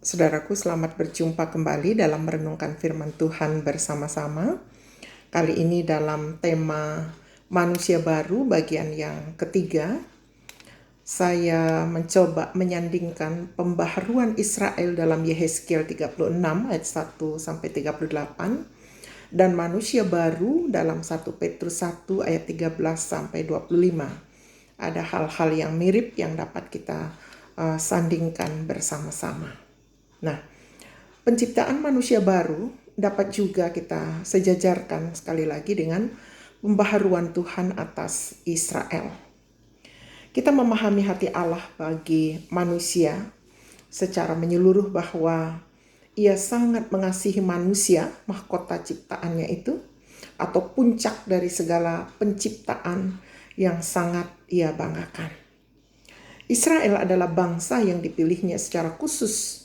Saudaraku, selamat berjumpa kembali dalam merenungkan firman Tuhan bersama-sama. Kali ini dalam tema manusia baru bagian yang ketiga, saya mencoba menyandingkan pembaharuan Israel dalam Yehezkiel 36 ayat 1 sampai 38 dan manusia baru dalam 1 Petrus 1 ayat 13 sampai 25. Ada hal-hal yang mirip yang dapat kita sandingkan bersama-sama. Nah, penciptaan manusia baru dapat juga kita sejajarkan sekali lagi dengan pembaharuan Tuhan atas Israel. Kita memahami hati Allah bagi manusia secara menyeluruh bahwa Ia sangat mengasihi manusia, mahkota ciptaannya itu, atau puncak dari segala penciptaan yang sangat Ia banggakan. Israel adalah bangsa yang dipilihnya secara khusus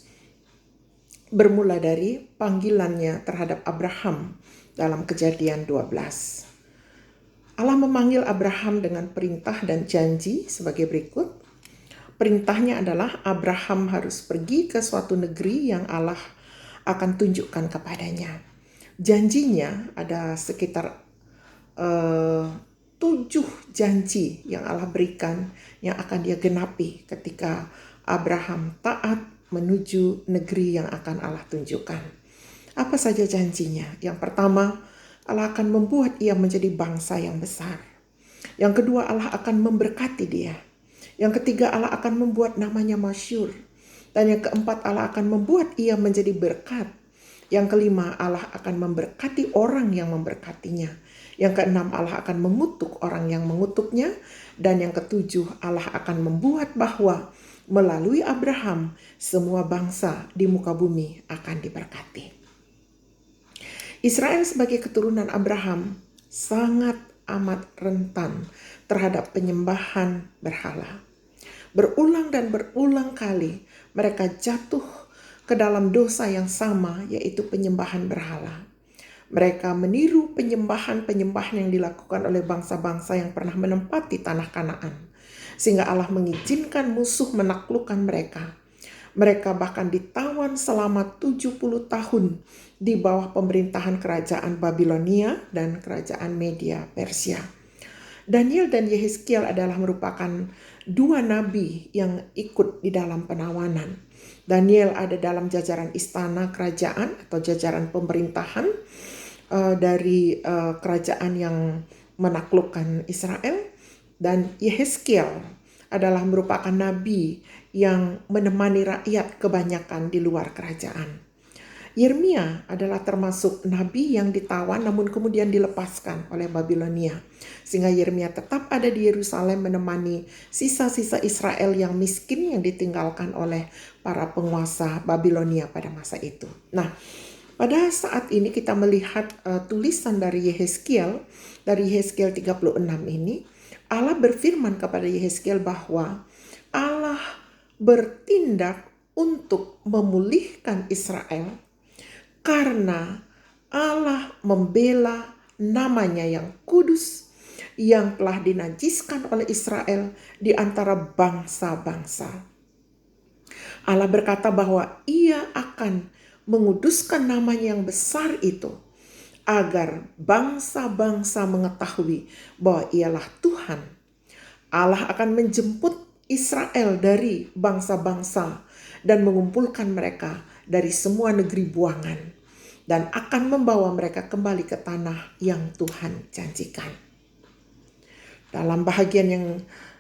bermula dari panggilannya terhadap Abraham dalam Kejadian 12. Allah memanggil Abraham dengan perintah dan janji sebagai berikut. Perintahnya adalah Abraham harus pergi ke suatu negeri yang Allah akan tunjukkan kepadanya. Janjinya ada sekitar 7 janji yang Allah berikan yang akan dia genapi ketika Abraham taat menuju negeri yang akan Allah tunjukkan. Apa saja janjinya? Yang pertama, Allah akan membuat ia menjadi bangsa yang besar. Yang kedua, Allah akan memberkati dia. Yang ketiga, Allah akan membuat namanya masyhur. Dan yang keempat, Allah akan membuat ia menjadi berkat. Yang kelima, Allah akan memberkati orang yang memberkatinya. Yang keenam, Allah akan mengutuk orang yang mengutuknya. Dan yang ketujuh, Allah akan membuat bahwa melalui Abraham, semua bangsa di muka bumi akan diberkati. Israel sebagai keturunan Abraham sangat amat rentan terhadap penyembahan berhala. Berulang dan berulang kali mereka jatuh ke dalam dosa yang sama, yaitu penyembahan berhala. Mereka meniru penyembahan-penyembahan yang dilakukan oleh bangsa-bangsa yang pernah menempati tanah Kanaan, sehingga Allah mengizinkan musuh menaklukkan mereka. Mereka bahkan ditawan selama 70 tahun di bawah pemerintahan kerajaan Babilonia dan kerajaan Media Persia. Daniel dan Yehezkiel adalah merupakan 2 nabi yang ikut di dalam penawanan. Daniel ada dalam jajaran istana kerajaan atau jajaran pemerintahan dari kerajaan yang menaklukkan Israel, dan Yehezkiel adalah merupakan nabi yang menemani rakyat kebanyakan di luar kerajaan. Yeremia adalah termasuk nabi yang ditawan namun kemudian dilepaskan oleh Babilonia, sehingga Yeremia tetap ada di Yerusalem menemani sisa-sisa Israel yang miskin yang ditinggalkan oleh para penguasa Babilonia pada masa itu. Nah, pada saat ini kita melihat tulisan dari Yehezkiel, dari Yehezkiel 36 ini, Allah berfirman kepada Yehezkiel bahwa Allah bertindak untuk memulihkan Israel karena Allah membela namanya yang kudus yang telah dinajiskan oleh Israel di antara bangsa-bangsa. Allah berkata bahwa Ia akan menguduskan namanya yang besar itu agar bangsa-bangsa mengetahui bahwa Ialah Tuhan. Allah akan menjemput Israel dari bangsa-bangsa dan mengumpulkan mereka dari semua negeri buangan dan akan membawa mereka kembali ke tanah yang Tuhan janjikan. Dalam bahagian yang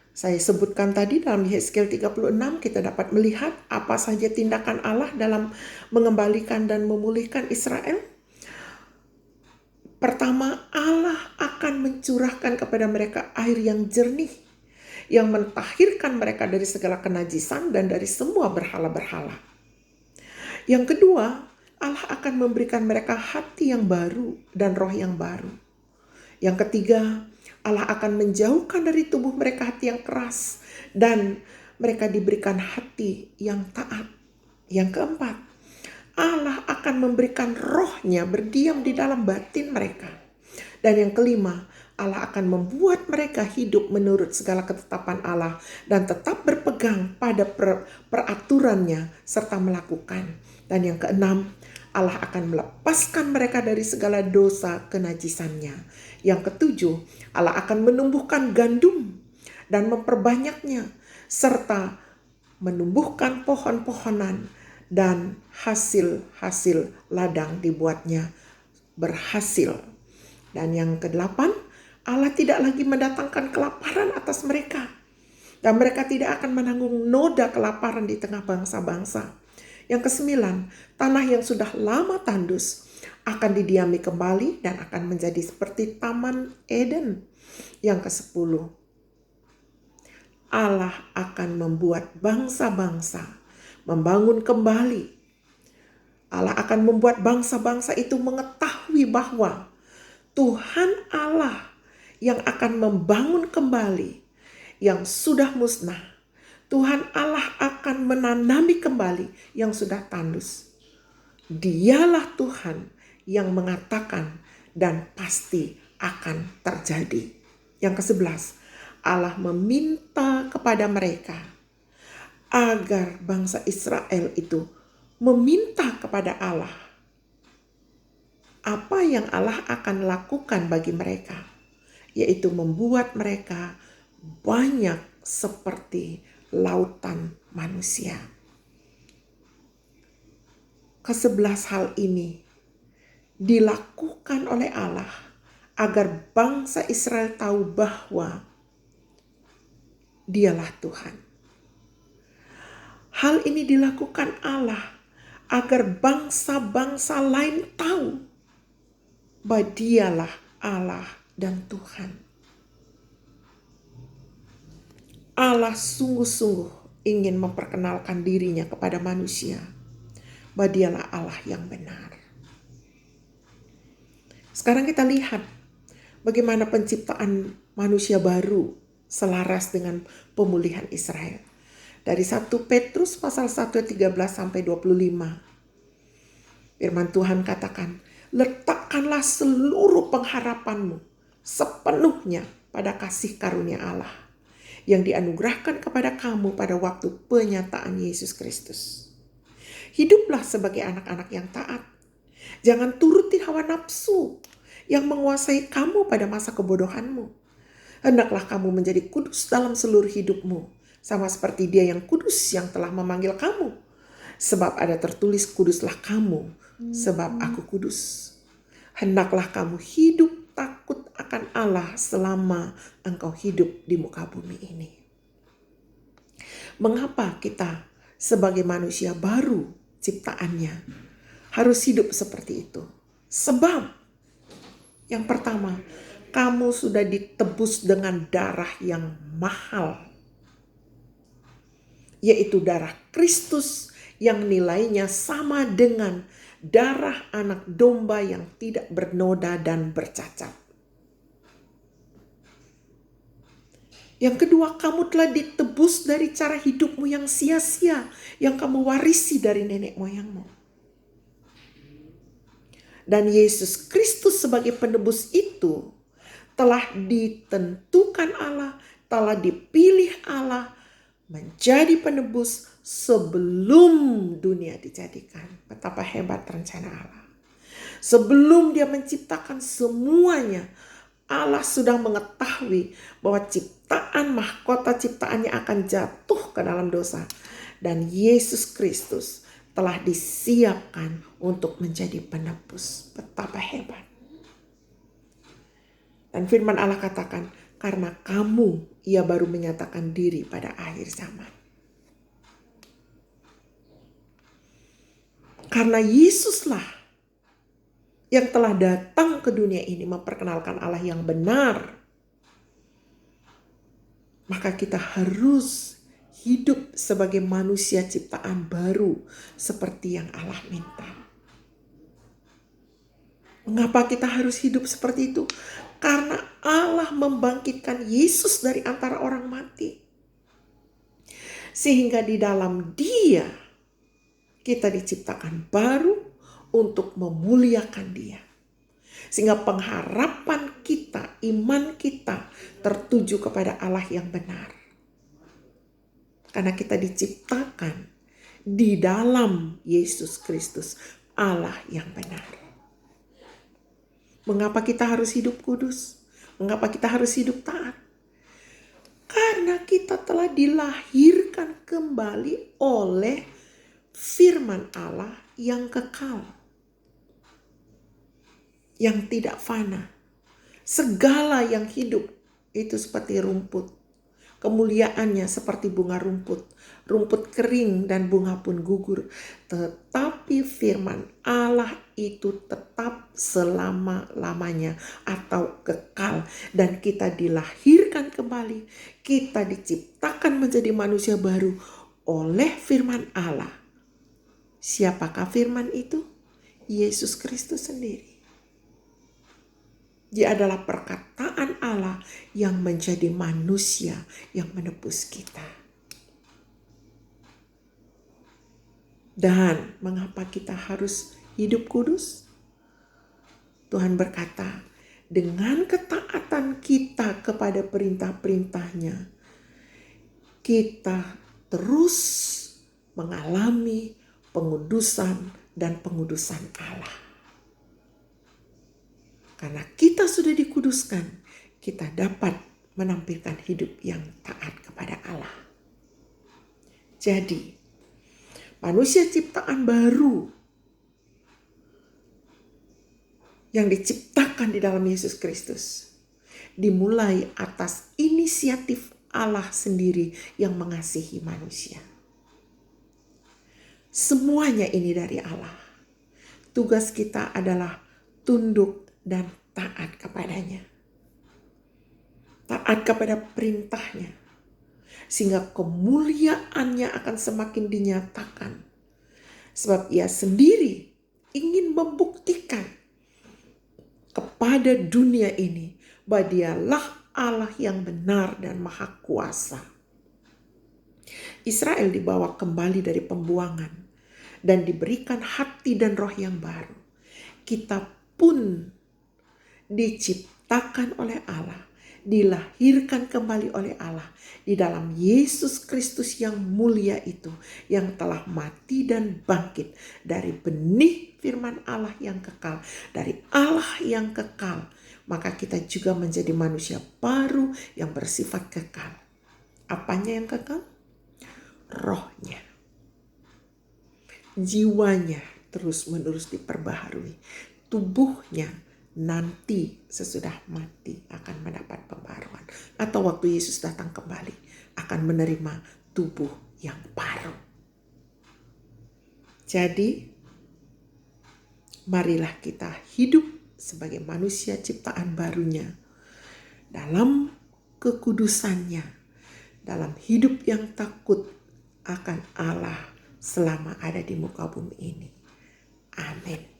saya sebutkan tadi dalam Yehezkiel 36, kita dapat melihat apa saja tindakan Allah dalam mengembalikan dan memulihkan Israel. Pertama, Allah akan mencurahkan kepada mereka air yang jernih, yang mentahirkan mereka dari segala kenajisan dan dari semua berhala-berhala. Yang kedua, Allah akan memberikan mereka hati yang baru dan roh yang baru. Yang ketiga, Allah akan menjauhkan dari tubuh mereka hati yang keras dan mereka diberikan hati yang taat. Yang keempat, Allah akan memberikan rohnya berdiam di dalam batin mereka. Dan yang kelima, Allah akan membuat mereka hidup menurut segala ketetapan Allah dan tetap berpegang pada peraturannya serta melakukan. Dan yang keenam, Allah akan melepaskan mereka dari segala dosa kenajisannya. Yang ketujuh, Allah akan menumbuhkan gandum dan memperbanyaknya serta menumbuhkan pohon-pohonan dan hasil-hasil ladang dibuatnya berhasil. Dan yang kedelapan, Allah tidak lagi mendatangkan kelaparan atas mereka. Dan mereka tidak akan menanggung noda kelaparan di tengah bangsa-bangsa. Yang kesembilan, tanah yang sudah lama tandus akan didiami kembali dan akan menjadi seperti Taman Eden. Yang kesepuluh, Allah akan membuat bangsa-bangsa membangun kembali. Allah akan membuat bangsa-bangsa itu mengetahui bahwa Tuhan Allah yang akan membangun kembali yang sudah musnah. Tuhan Allah akan menanami kembali yang sudah tandus. Dialah Tuhan yang mengatakan dan pasti akan terjadi. Yang ke-11, Allah meminta kepada mereka agar bangsa Israel itu meminta kepada Allah apa yang Allah akan lakukan bagi mereka, yaitu membuat mereka banyak seperti lautan manusia. Ke-11 hal ini dilakukan oleh Allah agar bangsa Israel tahu bahwa Dialah Tuhan. Hal ini dilakukan Allah agar bangsa-bangsa lain tahu bahwa Dialah Allah dan Tuhan. Allah sungguh-sungguh ingin memperkenalkan dirinya kepada manusia bahwa Dialah Allah yang benar. Sekarang kita lihat bagaimana penciptaan manusia baru selaras dengan pemulihan Israel. Dari 1 Petrus pasal 1 ayat 13 sampai 25. Firman Tuhan katakan, letakkanlah seluruh pengharapanmu sepenuhnya pada kasih karunia Allah yang dianugerahkan kepada kamu pada waktu penyataan Yesus Kristus. Hiduplah sebagai anak-anak yang taat. Jangan turuti hawa nafsu yang menguasai kamu pada masa kebodohanmu. Hendaklah kamu menjadi kudus dalam seluruh hidupmu, sama seperti Dia yang kudus yang telah memanggil kamu. Sebab ada tertulis, kuduslah kamu, sebab aku kudus. Hendaklah kamu hidup takut akan Allah selama engkau hidup di muka bumi ini. Mengapa kita sebagai manusia baru ciptaannya harus hidup seperti itu? Sebab yang pertama, kamu sudah ditebus dengan darah yang mahal, yaitu darah Kristus yang nilainya sama dengan darah anak domba yang tidak bernoda dan bercacat. Yang kedua, kamu telah ditebus dari cara hidupmu yang sia-sia yang kamu warisi dari nenek moyangmu. Dan Yesus Kristus sebagai penebus itu telah ditentukan Allah, telah dipilih Allah menjadi penebus sebelum dunia dijadikan. Betapa hebat rencana Allah. Sebelum Dia menciptakan semuanya, Allah sudah mengetahui bahwa ciptaan mahkota ciptaannya akan jatuh ke dalam dosa. Dan Yesus Kristus telah disiapkan untuk menjadi penebus. Betapa hebat. Dan firman Allah katakan, karena kamu, Ia baru menyatakan diri pada akhir zaman. Karena Yesuslah yang telah datang ke dunia ini memperkenalkan Allah yang benar, maka kita harus hidup sebagai manusia ciptaan baru seperti yang Allah minta. Mengapa kita harus hidup seperti itu? Karena Allah membangkitkan Yesus dari antara orang mati. Sehingga di dalam Dia kita diciptakan baru untuk memuliakan Dia. Sehingga pengharapan kita, iman kita tertuju kepada Allah yang benar. Karena kita diciptakan di dalam Yesus Kristus, Allah yang benar. Mengapa kita harus hidup kudus? Mengapa kita harus hidup taat? Karena kita telah dilahirkan kembali oleh firman Allah yang kekal, yang tidak fana. Segala yang hidup itu seperti rumput. Kemuliaannya seperti bunga rumput. Rumput kering dan bunga pun gugur. Tetapi firman Allah itu tetap selama-lamanya atau kekal. Dan kita dilahirkan kembali. Kita diciptakan menjadi manusia baru oleh firman Allah. Siapakah firman itu? Yesus Kristus sendiri. Dia adalah perkataan Allah yang menjadi manusia yang menebus kita. Dan mengapa kita harus hidup kudus? Tuhan berkata, dengan ketaatan kita kepada perintah-perintahnya, kita terus mengalami pengudusan dan pengudusan Allah. Karena kita sudah dikuduskan, kita dapat menampilkan hidup yang taat kepada Allah. Jadi, manusia ciptaan baru yang diciptakan di dalam Yesus Kristus dimulai atas inisiatif Allah sendiri yang mengasihi manusia. Semuanya ini dari Allah. Tugas kita adalah tunduk dan taat kepadanya. Taat kepada perintahnya. Sehingga kemuliaannya akan semakin dinyatakan. Sebab ia sendiri ingin membuktikan kepada dunia ini bahwa dialah Allah yang benar dan maha kuasa. Israel dibawa kembali dari pembuangan dan diberikan hati dan roh yang baru. Kita pun diciptakan oleh Allah, dilahirkan kembali oleh Allah di dalam Yesus Kristus yang mulia itu, yang telah mati dan bangkit dari benih firman Allah yang kekal, dari Allah yang kekal. Maka kita juga menjadi manusia baru yang bersifat kekal. Apanya yang kekal? Rohnya. Jiwanya terus-menerus diperbaharui. Tubuhnya nanti sesudah mati akan mendapat pembaharuan. Atau waktu Yesus datang kembali akan menerima tubuh yang baru. Jadi marilah kita hidup sebagai manusia ciptaan barunya. Dalam kekudusannya. Dalam hidup yang takut akan Allah selama ada di muka bumi ini. Amin.